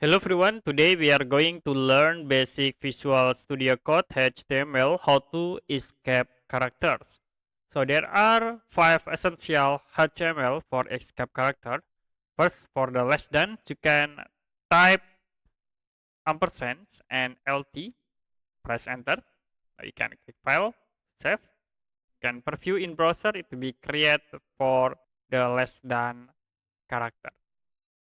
Hello everyone, today we are going to learn basic Visual Studio Code HTML, how to escape characters. So there are 5 essential HTML for escape character. First, for the less than, you can type ampersand and LT, press enter. You can click file, save. You can preview in browser, it will be created for the less than character.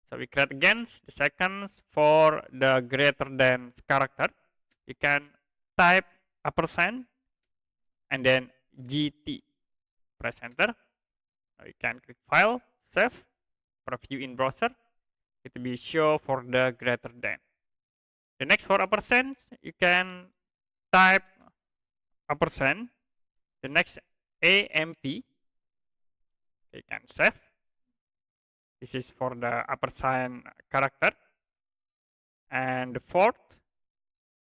So we create again the seconds for the greater than character. You can type ampersand and then GT. Press enter. Now you can click file, save, preview in browser. It will be show for the greater than. The next for ampersand, you can type ampersand. The next AMP. You can save. This is for the ampersand character. And the fourth,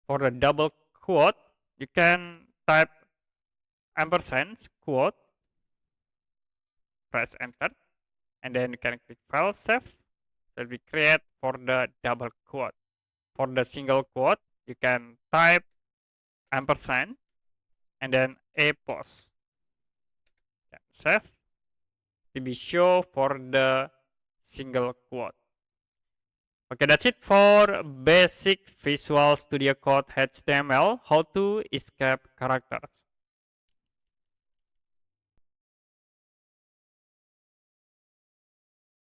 for the double quote, you can type ampersand quote, press enter, and then you can click file, save. So we create for the double quote. For the single quote, you can type ampersand and then a pause. Save to be show for the single quote. Okay, that's it for basic Visual Studio Code HTML, how to escape characters.